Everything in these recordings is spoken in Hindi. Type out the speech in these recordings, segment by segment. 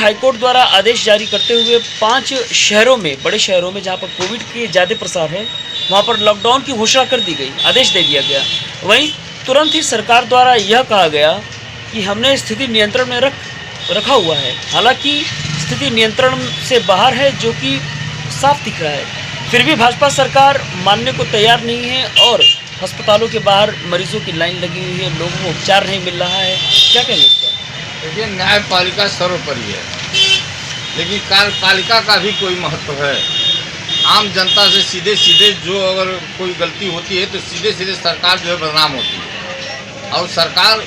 हाईकोर्ट द्वारा आदेश जारी करते हुए 5 शहरों में, बड़े शहरों में जहां पर कोविड के ज़्यादा प्रसार है, वहां पर लॉकडाउन की घोषणा कर दी गई, आदेश दे दिया गया। वहीं तुरंत ही सरकार द्वारा यह कहा गया कि हमने स्थिति नियंत्रण में रखा हुआ है। हालांकि स्थिति नियंत्रण से बाहर है, जो कि साफ दिख रहा है। फिर भी भाजपा सरकार मानने को तैयार नहीं है और अस्पतालों के बाहर मरीजों की लाइन लगी हुई है, लोगों को उपचार नहीं मिल रहा है। क्या कहेंगे इस पर? देखिए, न्यायपालिका सर्वोपरि है, लेकिन कार्यपालिका का भी कोई महत्व है। आम जनता से सीधे सीधे जो अगर कोई गलती होती है तो सीधे सीधे सरकार जो है बदनाम होती है। और सरकार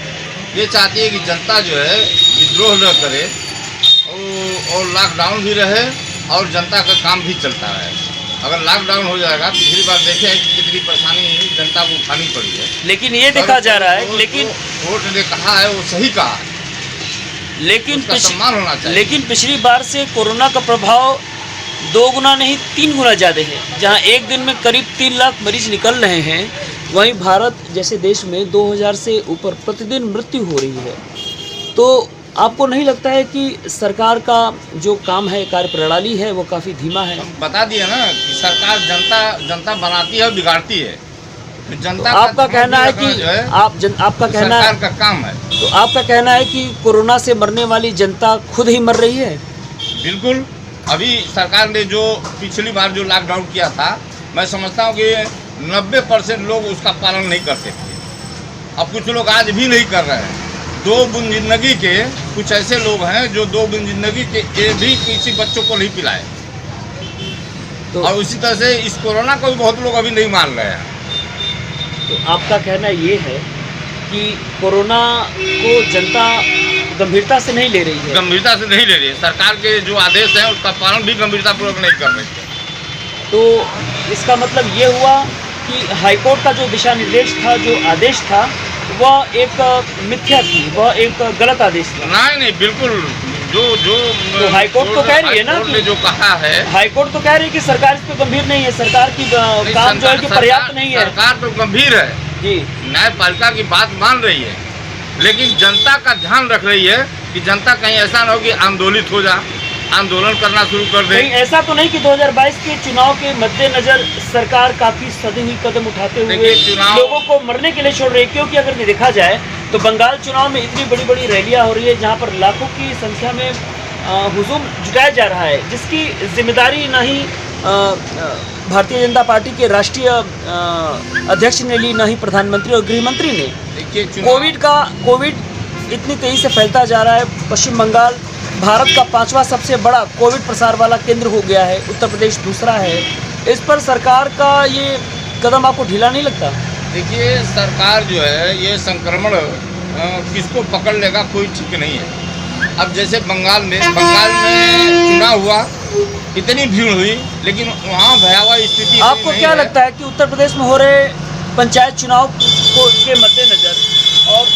ये चाहती है कि जनता जो है विद्रोह न करे और लॉकडाउन भी रहे और जनता का काम भी चलता रहे। अगर लॉकडाउन हो जाएगा, पिछली बार देखें कितनी परेशानी जनता को उठानी पड़ी है। लेकिन ये देखा जा रहा है, लेकिन कोर्ट ने कहा है वो सही कहा है, लेकिन सम्मान होना चाहिए। लेकिन पिछली बार से कोरोना का प्रभाव 2 गुना नहीं 3 गुना ज़्यादा है। जहां एक दिन में करीब 3 लाख मरीज निकल रहे हैं, वहीं भारत जैसे देश में 2000 से ऊपर प्रतिदिन मृत्यु हो रही है। तो आपको नहीं लगता है कि सरकार का जो काम है, कार्यप्रणाली है, वो काफ़ी धीमा है? हम बता दिए ना कि सरकार जनता बनाती है और बिगाड़ती है। तो जनता तो आपका कहना है कि आपका कहना सरकार का काम है। तो आपका कहना है कि कोरोना से मरने वाली जनता खुद ही मर रही है? बिल्कुल। अभी सरकार ने जो पिछली बार जो लॉकडाउन किया था, मैं समझता हूँ कि 90% लोग उसका पालन नहीं करते थे। अब कुछ लोग आज भी नहीं कर रहे हैं। 2 बूंद जिंदगी के कुछ ऐसे लोग हैं जो 2 बूंद जिंदगी के ये भी किसी बच्चों को नहीं पिलाए। तो और उसी तरह से इस कोरोना को भी बहुत लोग अभी नहीं मान रहे हैं। तो आपका कहना ये है कि कोरोना को जनता गंभीरता से नहीं ले रही है? गंभीरता से नहीं ले रही है। सरकार के जो आदेश हैं उसका पालन भी गंभीरतापूर्वक नहीं कर रहे थे। तो इसका मतलब ये हुआ कि हाईकोर्ट का जो दिशा निर्देश था, जो आदेश था, वह एक मिथ्या थी, वह एक गलत आदेश था। नहीं, बिल्कुल। तो हाईकोर्ट तो कह रही है ना कि जो कहा है, हाईकोर्ट तो कह रही है कि सरकार इस पर गंभीर नहीं है, सरकार की काम जो है कि पर्याप्त नहीं है। सरकार तो गंभीर है जी, न्यायपालिका की बात मान रही है, लेकिन जनता का ध्यान रख रही है कि जनता कहीं ऐसा ना हो कि आंदोलित हो जा, आंदोलन करना शुरू कर दे। ऐसा तो नहीं कि 2022 के चुनाव के मद्देनजर सरकार काफी सही कदम उठाते हुए लोगों को मरने के लिए छोड़ रही है? क्योंकि अगर देखा जाए तो बंगाल चुनाव में इतनी बड़ी बड़ी रैलियां हो रही है, जहां पर लाखों की संख्या में हुजूम जुटाया जा रहा है, जिसकी जिम्मेदारी ना ही भारतीय जनता पार्टी के राष्ट्रीय अध्यक्ष ने ली, ना ही प्रधानमंत्री और गृह मंत्री ने। कोविड इतनी तेजी से फैलता जा रहा है। पश्चिम बंगाल भारत का 5वां सबसे बड़ा कोविड प्रसार वाला केंद्र हो गया है, उत्तर प्रदेश दूसरा है। इस पर सरकार का ये कदम आपको ढीला नहीं लगता? देखिए, सरकार जो है ये संक्रमण किसको पकड़ लेगा कोई ठीक नहीं है। अब जैसे बंगाल में चुनाव हुआ, इतनी भीड़ हुई, लेकिन वहाँ भयावह स्थिति। आपको क्या लगता है कि उत्तर प्रदेश में हो रहे पंचायत चुनाव के मद्देनजर और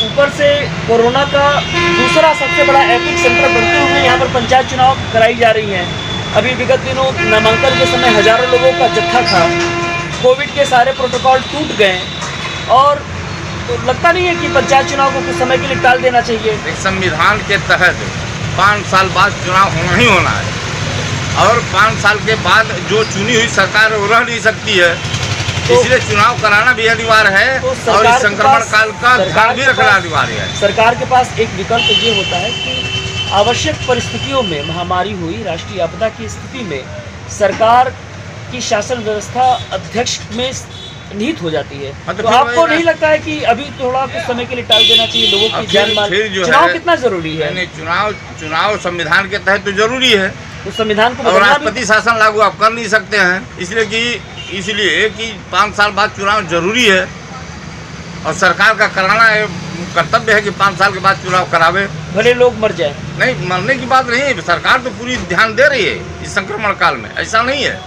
ऊपर से कोरोना का दूसरा सबसे बड़ा एपिक सेंटर बनते हुए यहाँ पर पंचायत चुनाव कराई जा रही हैं? अभी विगत दिनों नामांकन के समय हजारों लोगों का जत्था था, कोविड के सारे प्रोटोकॉल टूट गए, और तो लगता नहीं है कि पंचायत चुनाव को कुछ समय के लिए टाल देना चाहिए? संविधान के तहत 5 साल बाद चुनाव होना ही होना है, और 5 साल के बाद जो चुनी हुई सरकार वो रह नहीं सकती है, इसलिए चुनाव कराना भी अनिवार्य है। तो और इस संक्रमण काल का ध्यान भी रखना अनिवार्य है। सरकार के पास एक विकल्प ये होता है कि आवश्यक परिस्थितियों में, महामारी हुई, राष्ट्रीय आपदा की स्थिति में सरकार की शासन व्यवस्था अध्यक्ष में निहित हो जाती है। तो आपको नहीं लगता है कि अभी थोड़ा कुछ समय के लिए टाल देना चाहिए? लोगों की जान माल, चुनाव कितना जरूरी है? नहीं, चुनाव संविधान के तहत तो जरूरी है। तो संविधान को राष्ट्रपति शासन लागू आप कर नहीं सकते हैं, इसलिए कि 5 साल बाद चुनाव जरूरी है, और सरकार का कराना है, कर्तव्य है कि 5 साल के बाद चुनाव करावे, भले लोग मर जाए। नहीं, मरने की बात नहीं है। सरकार तो पूरी ध्यान दे रही है इस संक्रमण काल में, ऐसा नहीं है।